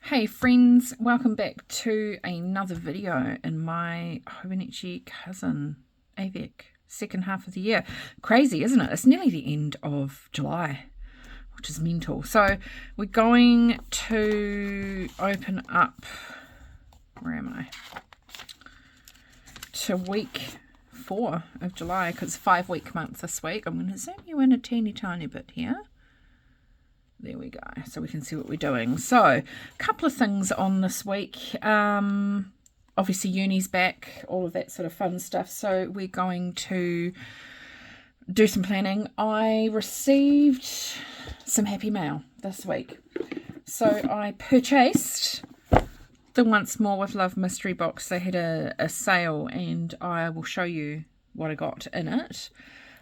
Hey friends, welcome back to another video in my Hobonichi Cousin AVEC second half of the year. Crazy, isn't it? It's nearly the end of July, which is mental. So we're going to open up, where am I? To week 4 of July, because it's 5-week month this week. I'm going to zoom you in a teeny tiny bit here. There we go, so we can see what we're doing. So, a couple of things on this week. Obviously, uni's back, all of that sort of fun stuff. So, we're going to do some planning. I received some happy mail this week. So, I purchased the Once More with Love mystery box. They had a sale, and I will show you what I got in it.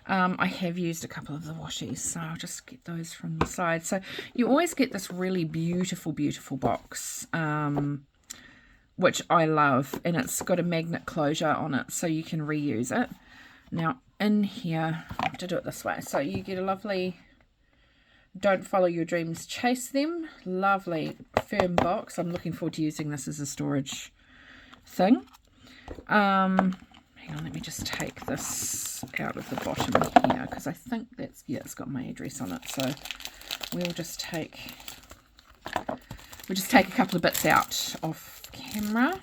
I have used a couple of the washies, so I'll just get those from the side. So you always get this really beautiful, beautiful box, which I love, and it's got a magnet closure on it, so you can reuse it. Now, in here, I have to do it this way. So you get a lovely, don't follow your dreams, chase them. Lovely, firm box. I'm looking forward to using this as a storage thing. Hang on, let me just take this out of the bottom here, because I think that's, yeah, it's got my address on it. So we'll just take a couple of bits out off camera.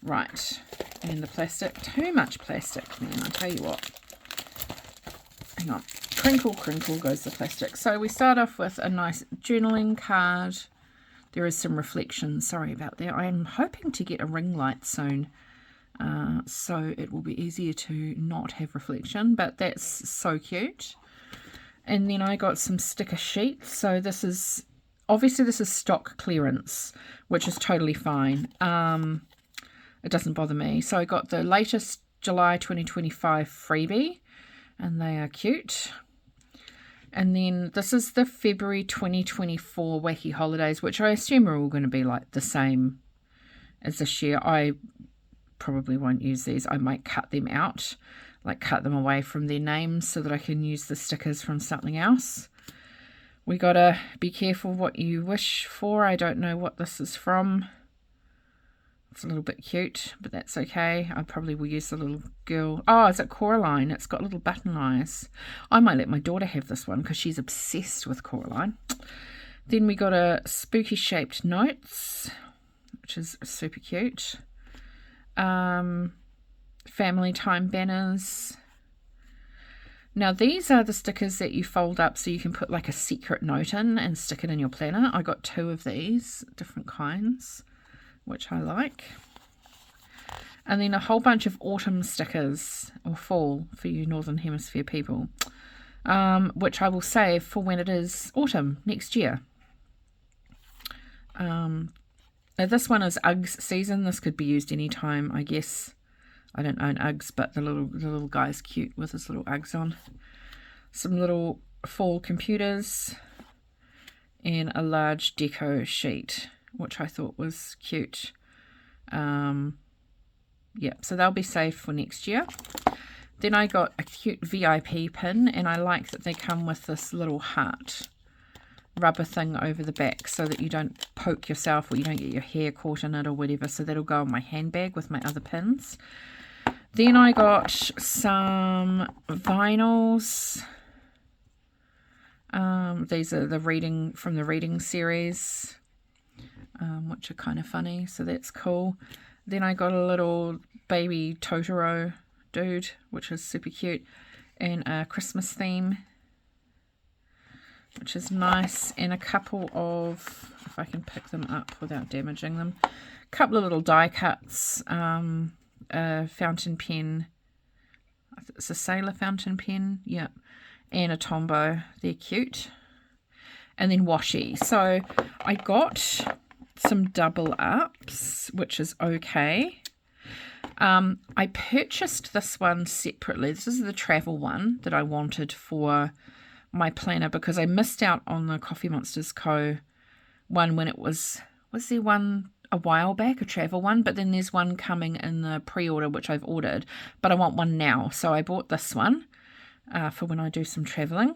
Right, and the plastic, too much plastic, man, I tell you what. Hang on, crinkle, crinkle goes the plastic. So we start off with a nice journaling card. There is some reflection, sorry about that. I am hoping to get a ring light soon. So it will be easier to not have reflection, but that's so cute. And then I got some sticker sheets. So this is stock clearance, which is totally fine. It doesn't bother me. So I got the latest July 2025 freebie, and they are cute. And then this is the February 2024 Wacky Holidays, which I assume are all going to be like the same as this year. I probably won't use these. I might cut them out, like cut them away from their names so that I can use the stickers from something else. We gotta be careful what you wish for. I don't know what this is from. It's a little bit cute, but that's okay. I probably will use the little girl. Oh, is it Coraline? It's got little button eyes. I might let my daughter have this one because she's obsessed with Coraline. Then we got a spooky shaped notes, which is super cute. Family time banners. Now these are the stickers that you fold up so you can put like a secret note in and stick it in your planner. I got 2 of these, different kinds, which I like. And then a whole bunch of autumn stickers, or fall for you Northern Hemisphere people, which I will save for when it is autumn next year. Now this one is Uggs season. This could be used anytime, I guess. I don't own Uggs, but the little guy's cute with his little Uggs on. Some little fall computers and a large deco sheet, which I thought was cute. Yeah, so they'll be safe for next year. Then I got a cute VIP pin, and I like that they come with this little heart rubber thing over the back so that you don't poke yourself or you don't get your hair caught in it or whatever. So that'll go in my handbag with my other pins. Then I got some vinyls. These are the reading from the reading series, which are kind of funny, so that's cool. Then I got a little baby Totoro dude, which is super cute, and a Christmas theme, which is nice, and a couple of, if I can pick them up without damaging them, a couple of little die cuts, a fountain pen, it's a sailor fountain pen, yeah, and a Tombow. They're cute. And then washi. So I got some double ups, which is okay. I purchased this one separately. This is the travel one that I wanted for my planner because I missed out on the Coffee Monsters Co. one when it was there one a while back, a travel one, but then there's one coming in the pre-order which I've ordered, but I want one now, so I bought this one. for when I do some travelling.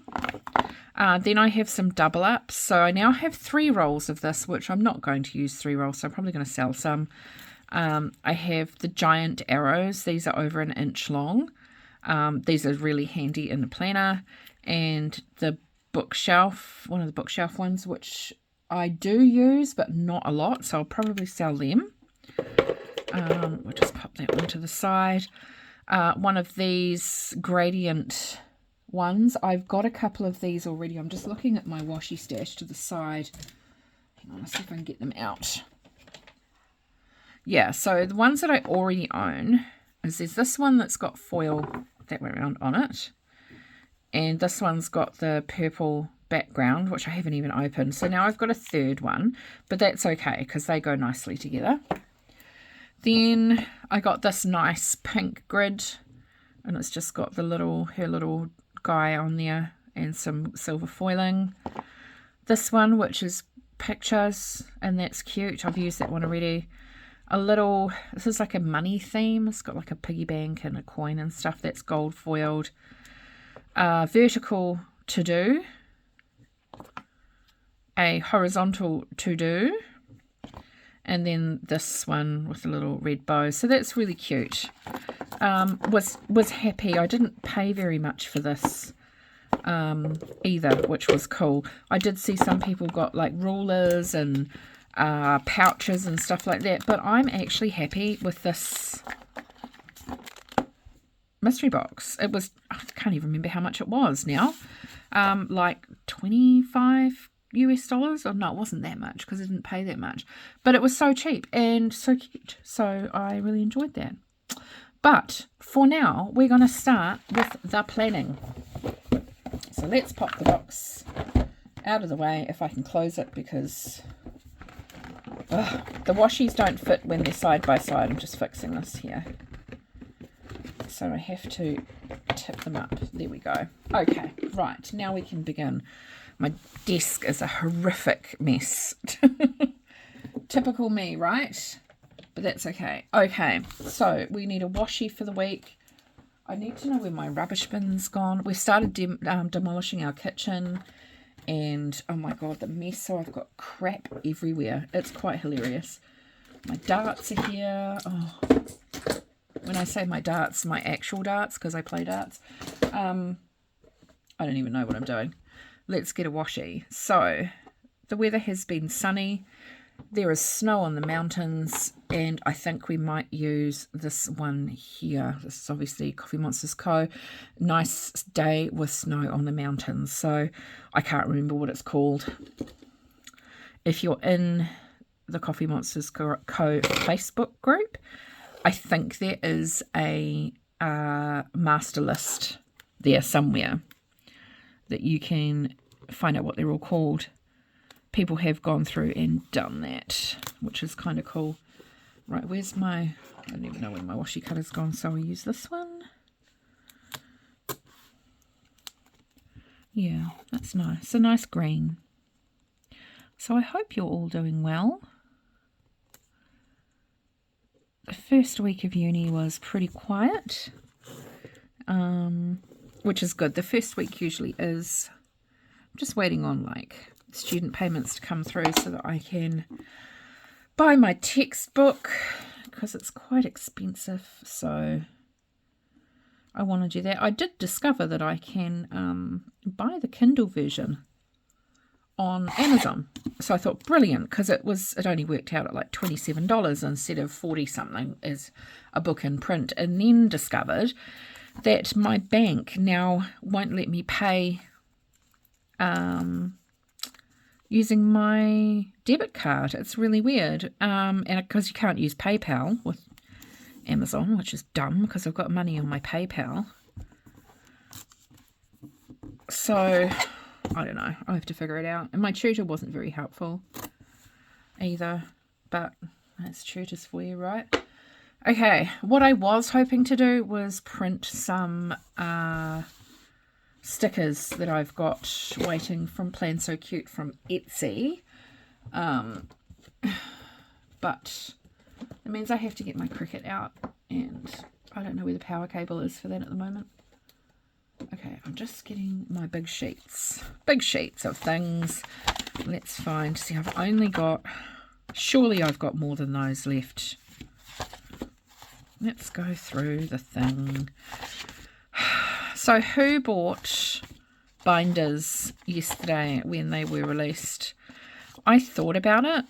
Then I have some double ups. So I now have 3 rolls of this, which I'm not going to use 3 rolls, so I'm probably going to sell some. I have the giant arrows. These are over 1 inch long. These are really handy in the planner. And the bookshelf, one of the bookshelf ones, which I do use, but not a lot, so I'll probably sell them. We'll just pop that one to the side. One of these gradient ones. I've got a couple of these already. I'm just looking at my washi stash to the side. Hang on, I'll see if I can get them out. Yeah, so the ones that I already own is there's this one that's got foil that way around on it. And this one's got the purple background, which I haven't even opened. So now I've got a 3rd one, but that's okay because they go nicely together. Then I got this nice pink grid, and it's just got the her little guy on there and some silver foiling. This one, which is pictures, and that's cute. I've used that one already. This is like a money theme. It's got like a piggy bank and a coin and stuff. That's gold foiled. Vertical to do. A horizontal to do. And then this one with a little red bow. So that's really cute. Was happy. I didn't pay very much for this either, which was cool. I did see some people got like rulers and pouches and stuff like that, but I'm actually happy with this mystery box. It was, I can't even remember how much it was now. Like 25 US dollars. Oh no, it wasn't that much because I didn't pay that much, but it was so cheap and so cute, so I really enjoyed that. But for now we're going to start with the planning. So let's pop the box out of the way if I can close it, because the washies don't fit when they're side by side. I'm just fixing this here, so I have to tip them up. There we go. Okay, right, now we can begin. My desk is a horrific mess. Typical me, right? But that's okay. Okay, so we need a washi for the week. I need to know where my rubbish bin's gone. We started demolishing our kitchen, and oh my god, the mess. So I've got crap everywhere. It's quite hilarious. My darts are here. Oh, when I say my darts, my actual darts, because I play darts. I don't even know what I'm doing. Let's get a washi. So the weather has been sunny. There is snow on the mountains, and I think we might use this one here. This is obviously Coffee Monsters Co. Nice day with snow on the mountains. So I can't remember what it's called. If you're in the Coffee Monsters Co. Facebook group, I think there is a master list there somewhere that you can find out what they're all called. People have gone through and done that, which is kind of cool. Right, where's my... I don't even know where my washi cutter's gone, so I'll use this one. Yeah, that's nice. A nice green. So I hope you're all doing well. The first week of uni was pretty quiet, which is good. The first week usually is. I'm just waiting on like student payments to come through so that I can buy my textbook, because it's quite expensive, so I want to do that. I did discover that I can buy the Kindle version on Amazon, so I thought brilliant, because it only worked out at like $27 instead of 40 something as a book in print. And then discovered that my bank now won't let me pay using my debit card. It's really weird, and because you can't use PayPal with Amazon, which is dumb because I've got money on my PayPal. So I don't know, I have to figure it out. And my tutor wasn't very helpful either, but that's tutors for you, right? Okay, what I was hoping to do was print some stickers that I've got waiting from Plan So Cute from Etsy, but it means I have to get my Cricut out, and I don't know where the power cable is for that at the moment. Okay, I'm just getting my big sheets of things. Let's find, see, I've only got, surely I've got more than those left. Let's go through the thing. So who bought binders yesterday when they were released? I thought about it,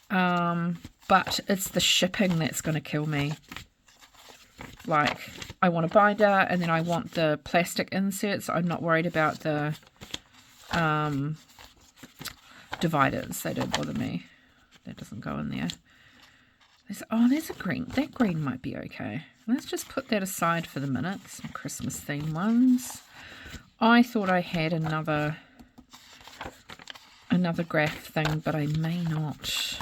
but it's the shipping that's going to kill me. Like, I want a binder and then I want the plastic inserts. I'm not worried about the dividers. They don't bother me. That doesn't go in there. There's a green. That green might be okay. Let's just put that aside for the minute. Some Christmas themed ones. I thought I had another graph thing, but I may not.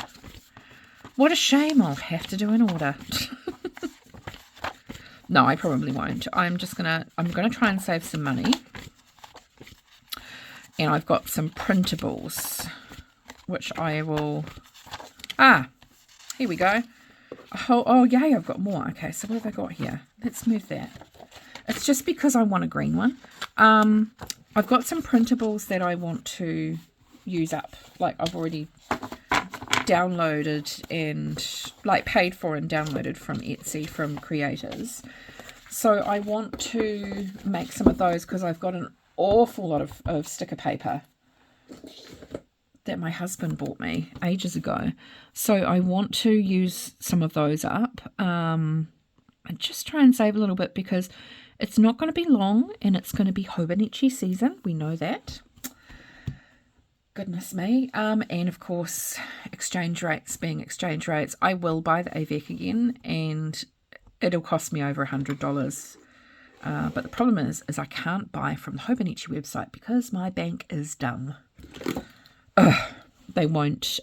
What a shame. I'll have to do an order. No, I probably won't. I'm gonna try and save some money. And I've got some printables, which I will. Here we go. Oh, yay, I've got more. Okay, so what have I got here? Let's move that. It's just because I want a green one. I've got some printables that I want to use up. Like, I've already downloaded and, like, paid for and downloaded from Etsy from creators. So I want to make some of those because I've got an awful lot of sticker paper that my husband bought me ages ago. So I want to use some of those up and just try and save a little bit because it's not going to be long and it's going to be Hobonichi season. We know that. Goodness me. And of course, exchange rates being exchange rates, I will buy the AVEC again and it'll cost me over $100. But the problem is I can't buy from the Hobonichi website because my bank is dumb. They won't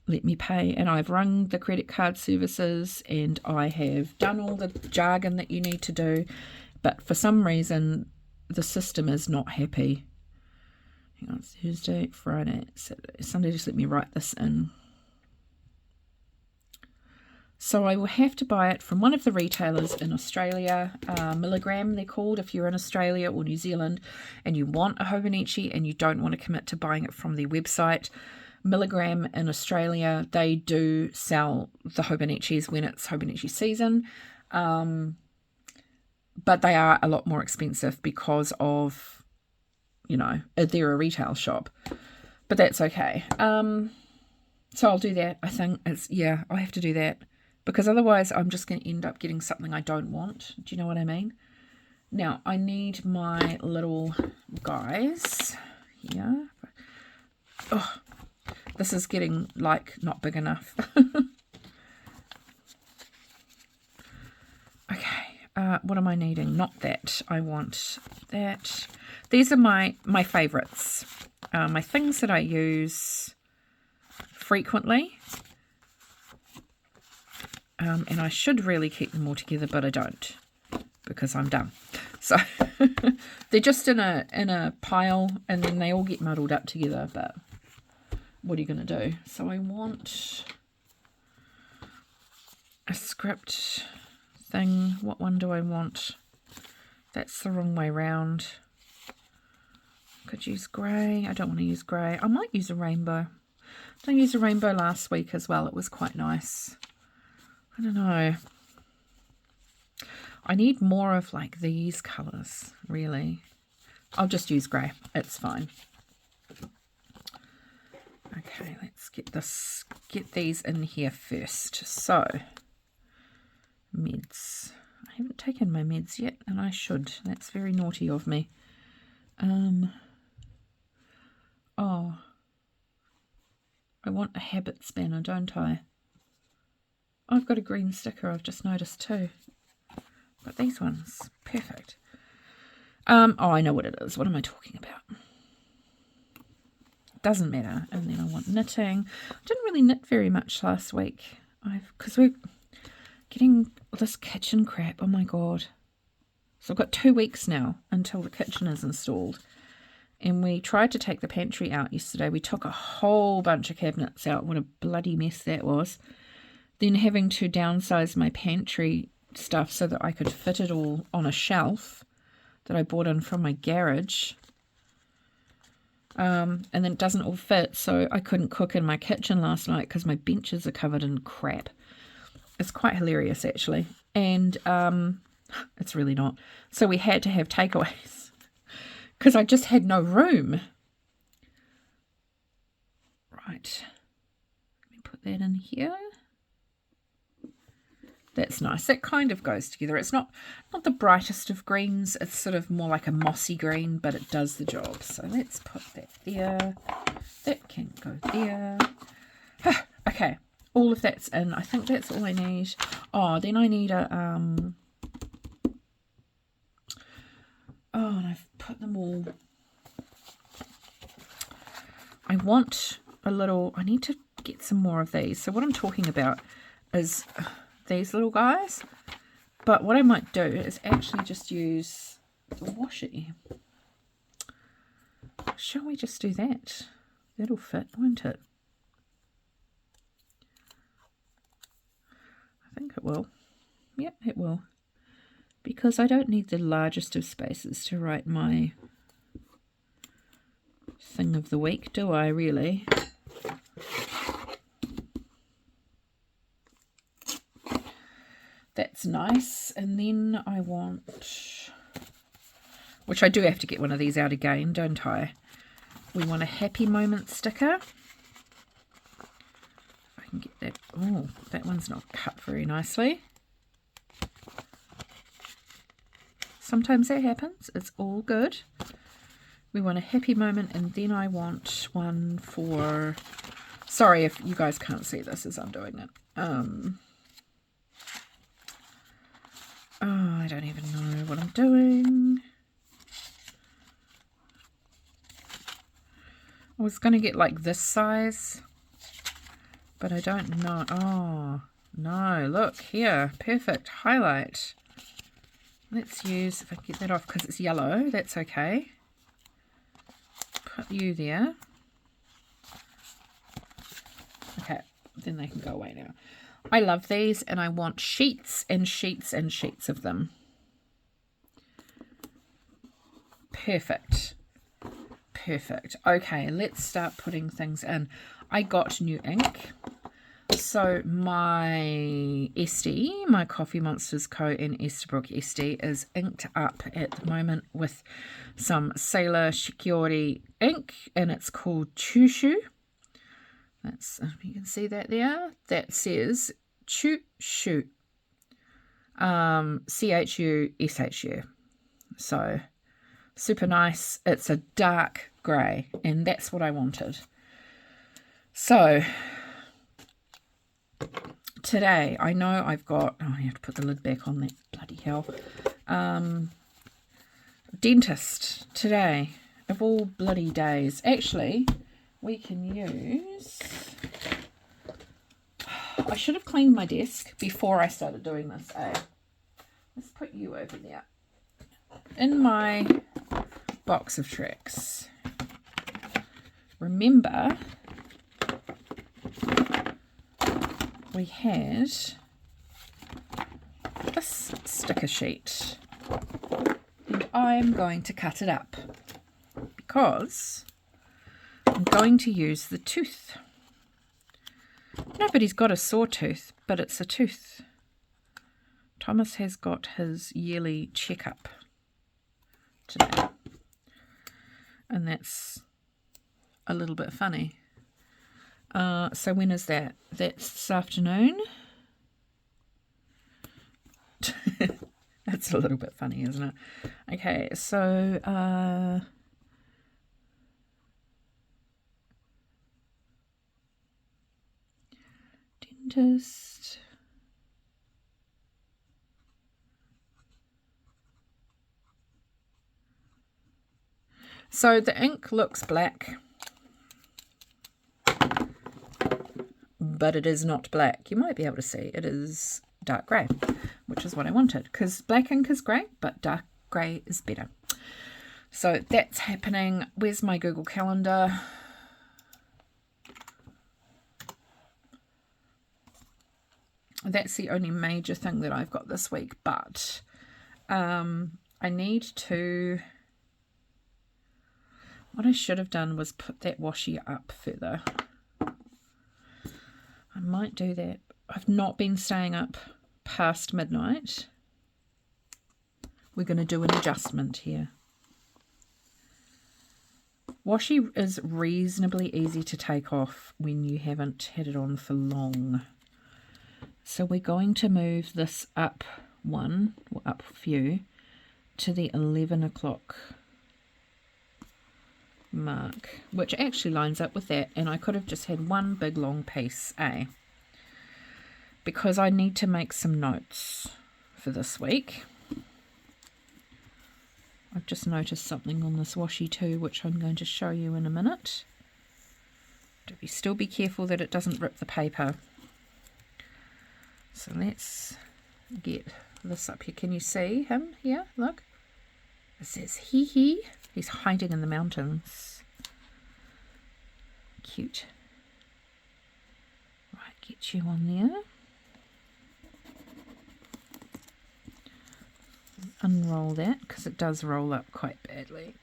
let me pay, and I've rung the credit card services and I have done all the jargon that you need to do, but for some reason the system is not happy. Hang on, Thursday, Friday, Saturday, Sunday. Just let me write this in. So I will have to buy it from one of the retailers in Australia, Milligram they're called, if you're in Australia or New Zealand and you want a Hobonichi and you don't want to commit to buying it from their website. Milligram in Australia, they do sell the Hobonichis when it's Hobonichi season, but they are a lot more expensive because of, you know, they're a retail shop, but that's okay. So I'll do that. I think I have to do that. Because otherwise I'm just going to end up getting something I don't want. Do you know what I mean? Now, I need my little guys here. Oh, this is getting, like, not big enough. Okay, what am I needing? Not that. I want that. These are my favourites. My things that I use frequently. And I should really keep them all together, but I don't because I'm dumb. So they're just in a pile and then they all get muddled up together, but what are you going to do? So I want a script thing. What one do I want? That's the wrong way round. Could use grey. I don't want to use grey. I might use a rainbow. I used a rainbow last week as well. It was quite nice. I don't know. I need more of like these colours, really. I'll just use grey. It's fine. Okay, let's get these in here first. So, meds. I haven't taken my meds yet, and I should. That's very naughty of me. Oh. I want a habit spanner, don't I? I've got a green sticker I've just noticed too. Got these ones. Perfect. Oh, I know what it is. What am I talking about? Doesn't matter. And then I want knitting. I didn't really knit very much last week. Because we're getting this kitchen crap. Oh my god. So I've got 2 weeks now until the kitchen is installed. And we tried to take the pantry out yesterday. We took a whole bunch of cabinets out. What a bloody mess that was. Then having to downsize my pantry stuff so that I could fit it all on a shelf that I bought in from my garage. And then it doesn't all fit, so I couldn't cook in my kitchen last night because my benches are covered in crap. It's quite hilarious, actually. And it's really not. So we had to have takeaways because I just had no room. Right. Let me put that in here. That's nice. That kind of goes together. It's not the brightest of greens. It's sort of more like a mossy green, but it does the job. So let's put that there. That can go there. Okay. All of that's in. I think that's all I need. Oh, then I need a... Oh, and I've put them all... I want a little... I need to get some more of these. So what I'm talking about is... these little guys, but what I might do is actually just use the washi. Shall we just do that? That'll fit, won't it? I think it will. Yep, it will. Because I don't need the largest of spaces to write my thing of the week, do I really? That's nice. And then I want, which I do have to get one of these out again, don't I? We want a happy moment sticker. If I can get that. Oh, that one's not cut very nicely. Sometimes that happens. It's all good. We want a happy moment, and then I want one for, sorry if you guys can't see this as I'm doing it. Oh, I don't even know what I'm doing. I was going to get like this size, but I don't know. Oh, no, look here. Perfect. Highlight. Let's use, if I can get that off because it's yellow, that's okay. Put you there. Okay, then they can go away now. I love these, and I want sheets and sheets and sheets of them. Perfect. Perfect. Okay, let's start putting things in. I got new ink. So my Esty, my Coffee Monsters Co. in Esterbrook Esty, is inked up at the moment with some Sailor Shikiori ink, and it's called Chushu. That's, you can see that there. That says Chushu. CHUSHU. So super nice. It's a dark grey, and that's what I wanted. So today, I know I've got, oh, I have to put the lid back on that, bloody hell. Dentist today, of all bloody days. Actually, we can use, I should have cleaned my desk before I started doing this, eh? Let's put you over there. In my box of tricks, remember we had this sticker sheet, and I'm going to cut it up because I'm going to use the tooth. Nobody's got a sawtooth, but it's a tooth. Thomas has got his yearly checkup today, and that's a little bit funny. So when is that? That's this afternoon. That's a little bit funny, isn't it? Okay, so dentist. So the ink looks black, but it is not black. You might be able to see it is dark grey, which is what I wanted, because black ink is great, but dark grey is better. So that's happening. Where's my Google Calendar? that's the only major thing that I've got this week. But I need to... What I should have done was put that washi up further. I might do that. I've not been staying up past midnight. We're going to do an adjustment here. Washi is reasonably easy to take off when you haven't had it on for long. So we're going to move this up one, or up a few, to the 11 o'clock mark, which actually lines up with that, and I could have just had one big long piece, because I need to make some notes for this week. I've just noticed something on this washi too, which I'm going to show you in a minute. Still be careful that it doesn't rip the paper. So let's get this up here. Can you see him here? Look. It says hee hee. He's hiding in the mountains. Cute. Right, get you on there. Unroll that because it does roll up quite badly.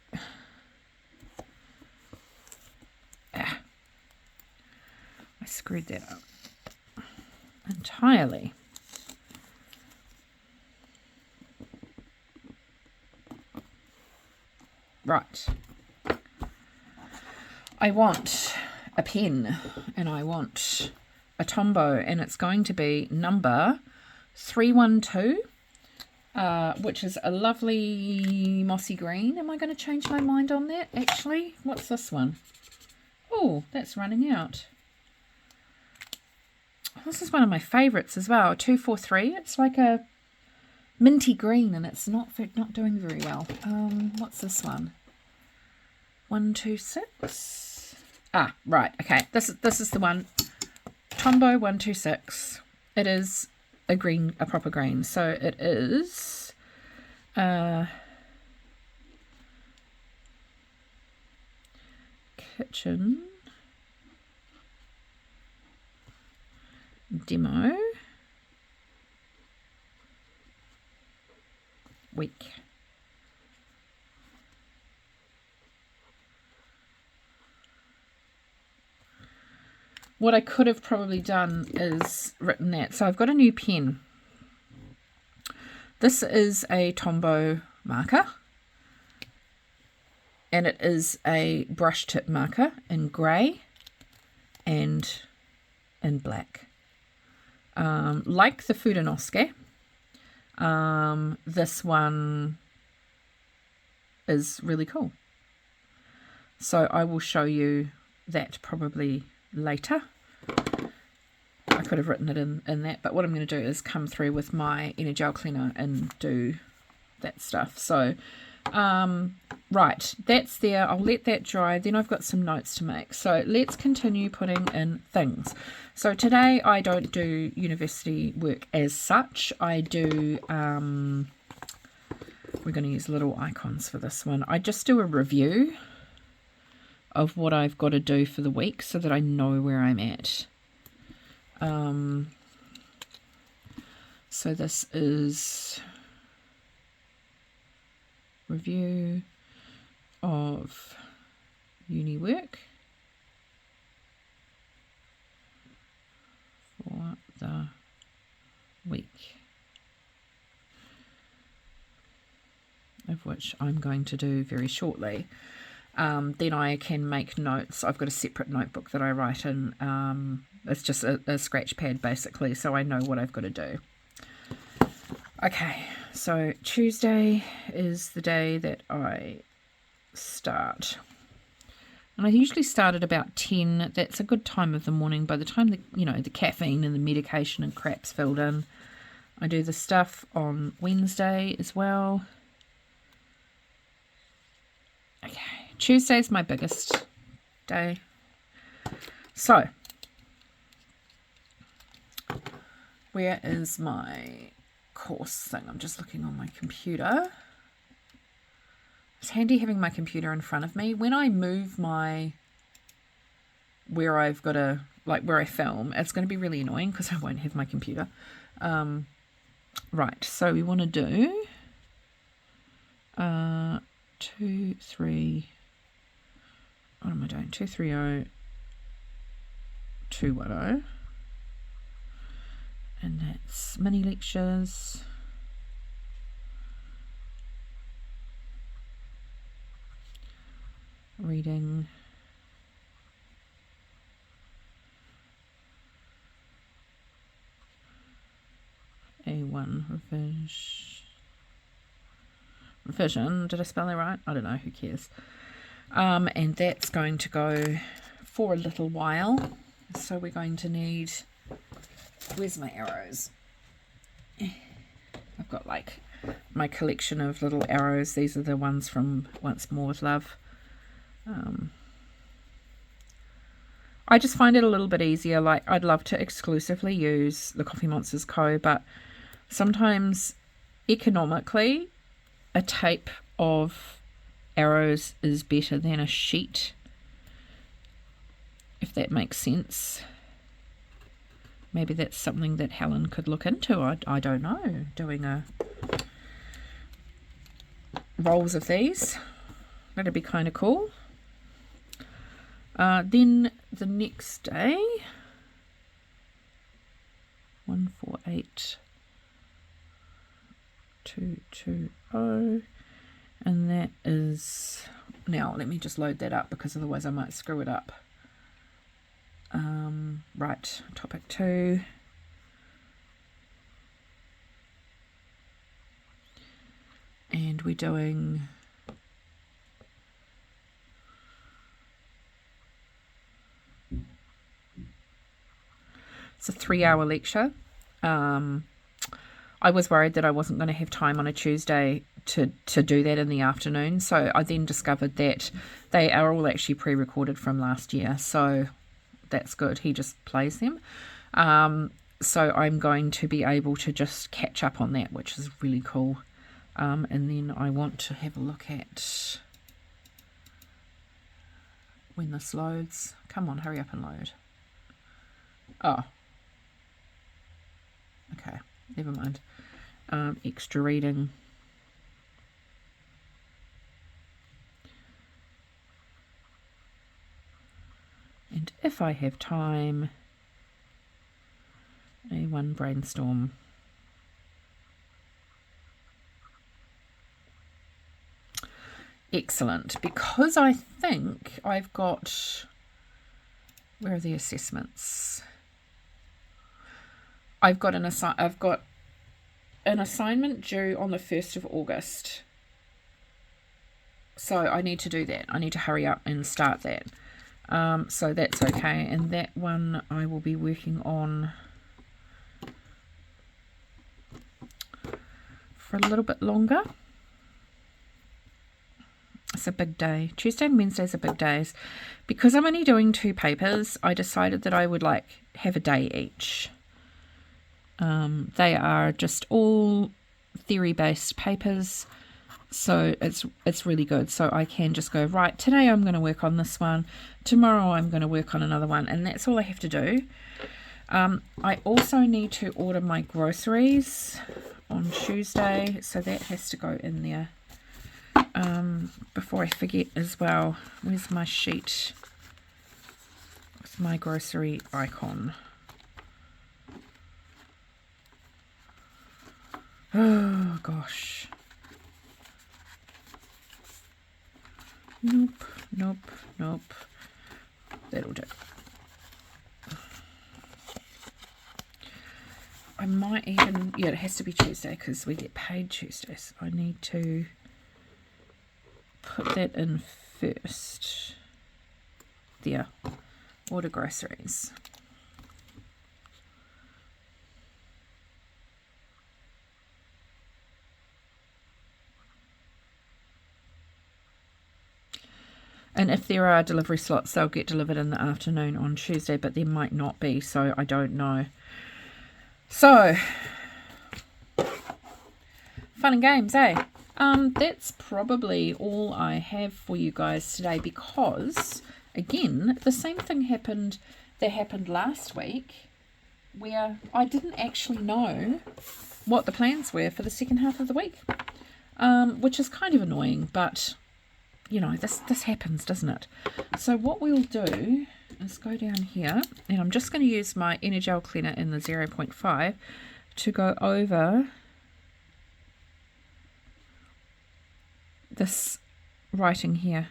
I screwed that up entirely. Right. I want a pen and I want a Tombow, and it's going to be number 312. Which is a lovely mossy green. Am I going to change my mind on that, actually? What's this one? Oh, that's running out. This is one of my favourites as well, 243. It's like a minty green, and it's not doing very well. What's this one? 126. Ah, right. Okay, this is the one. Tombow 126. It is a green, a proper green. So it is kitchen demo week. What I could have probably done is written that. So I've got a new pen. This is a Tombow marker. And it is a brush tip marker in grey and in black. Like the Hobonichi, this one is really cool. So I will show you that probably later. I could have written it in that, but what I'm going to do is come through with my inner gel cleaner and do that stuff. So right, that's there. I'll let that dry, then I've got some notes to make. So let's continue putting in things. So today I don't do university work as such. I do we're going to use little icons for this one. I just do a review of what I've got to do for the week so that I know where I'm at. So this is review of uni work for the week, of which I'm going to do very shortly. Then I can make notes. I've got a separate notebook that I write in. It's just a scratch pad basically, so I know what I've got to do. Okay, so Tuesday is the day that I start. And I usually start at about 10. That's a good time of the morning. By the time the caffeine and the medication and crap's filled in, I do the stuff on Wednesday as well. Okay, Tuesday's my biggest day. So, where is my course thing? I'm just looking on my computer. It's handy having my computer in front of me. When I move where I've got to like where I film, it's going to be really annoying because I won't have my computer. Right, so we want to do 2, 3, what am I doing? 230, 210, and that's mini lectures. Reading. A1 revision. Did I spell that right? I don't know, who cares? And that's going to go for a little while. So we're going to need, where's my arrows? I've got like my collection of little arrows. These are the ones from Once More with Love. I just find it a little bit easier. Like, I'd love to exclusively use the Coffee Monsters Co., but sometimes economically a tape of arrows is better than a sheet, if that makes sense. Maybe that's something that Helen could look into. I don't know, doing rolls of these. That'd be kind of cool. Then the next day, 148 220, and that is, now let me just load that up because otherwise I might screw it up. Right, topic 2. And we're doing it's a 3-hour lecture. I was worried that I wasn't going to have time on a Tuesday to do that in the afternoon. So I then discovered that they are all actually pre-recorded from last year. So that's good. He just plays them. So I'm going to be able to just catch up on that, which is really cool. And then I want to have a look at when this loads. Come on, hurry up and load. Oh. Okay, never mind. Extra reading. And if I have time, A1 brainstorm. Excellent, because I think I've got, where are the assessments? I've got an assignment due on the 1st of August. So I need to do that. I need to hurry up and start that. So that's okay. And that one I will be working on for a little bit longer. It's a big day. Tuesday and Wednesdays are big days. Because I'm only doing 2 papers, I decided that I would like have a day each. They are just all theory-based papers, so it's really good. So I can just go, right, today I'm going to work on this one, tomorrow I'm going to work on another one, and that's all I have to do. I also need to order my groceries on Tuesday, so that has to go in there before I forget as well. Where's my sheet? It's my grocery icon. Oh gosh. Nope. That'll do. I might even, yeah, it has to be Tuesday because we get paid Tuesdays. I need to put that in first. There. Order groceries. And if there are delivery slots, they'll get delivered in the afternoon on Tuesday, but there might not be, so I don't know. So, fun and games, eh? That's probably all I have for you guys today because, again, the same thing happened that happened last week where I didn't actually know what the plans were for the second half of the week, which is kind of annoying, but you know, this happens, doesn't it? So what we'll do is go down here, and I'm just going to use my Energel cleaner in the 0.5 to go over this writing here.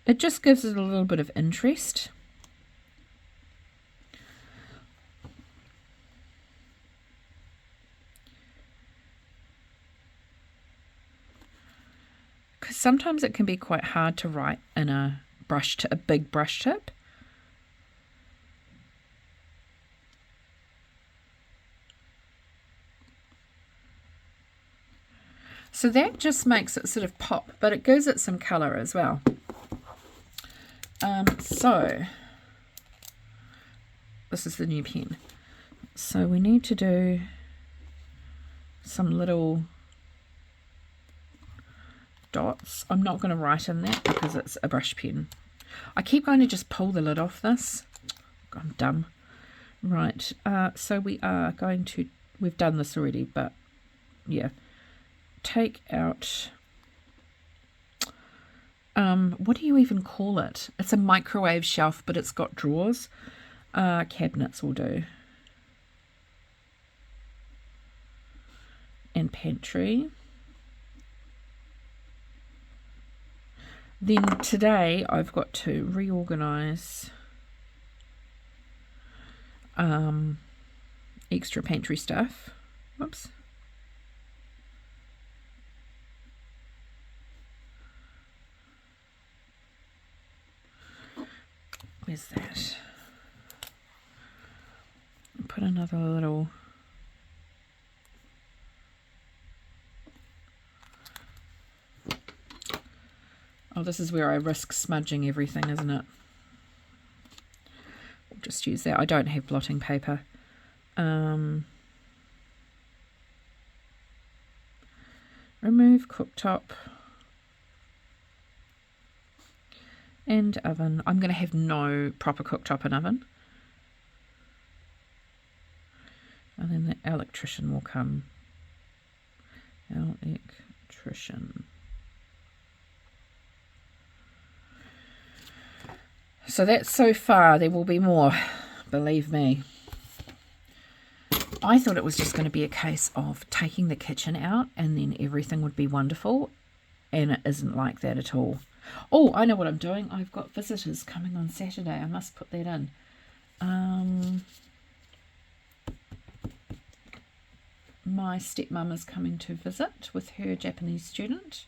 It just gives it a little bit of interest. Because sometimes it can be quite hard to write in a big brush tip. So that just makes it sort of pop, but it gives it some colour as well. So this is the new pen. So we need to do some little dots. I'm not going to write in that because it's a brush pen. I keep going to just pull the lid off this. I'm dumb. Right, so we are going to, we've done this already, but yeah, take out, what do you even call it? It's a microwave shelf, but it's got drawers. Cabinets will do. And pantry. Then today I've got to reorganize extra pantry stuff. Whoops. Where's that? Put another little oh, this is where I risk smudging everything, isn't it? We'll just use that. I don't have blotting paper. Remove cooktop and oven. I'm going to have no proper cooktop and oven. And then the electrician will come. Electrician. So that's so far. There will be more, believe me. I thought it was just going to be a case of taking the kitchen out and then everything would be wonderful, and it isn't like that at all. Oh, I know what I'm doing. I've got visitors coming on Saturday. I must put that in. My stepmom is coming to visit with her Japanese student.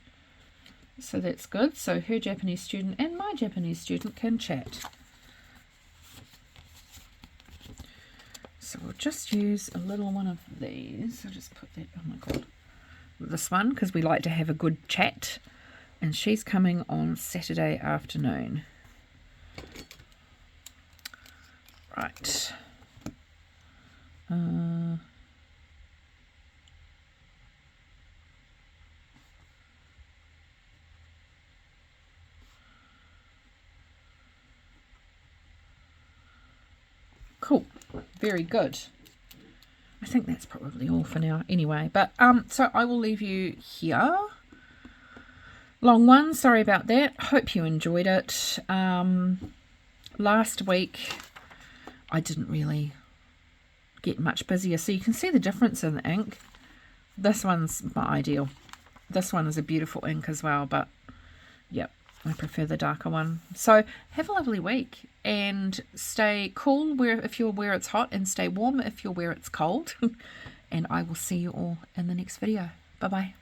So that's good. So her Japanese student and my Japanese student can chat. So we'll just use a little one of these. I'll just put that, oh my god, this one, because we like to have a good chat. And she's coming on Saturday afternoon. Right. Cool. Very good. I think that's probably all for now anyway. But so I will leave you here. Long one, sorry about that. Hope you enjoyed it. Last week I didn't really get much busier, so you can see the difference in the ink. This one's my ideal. This one is a beautiful ink as well, but yep, I prefer the darker one. So have a lovely week and stay cool if you're where it's hot, and stay warm if you're where it's cold. And I will see you all in the next video. Bye bye.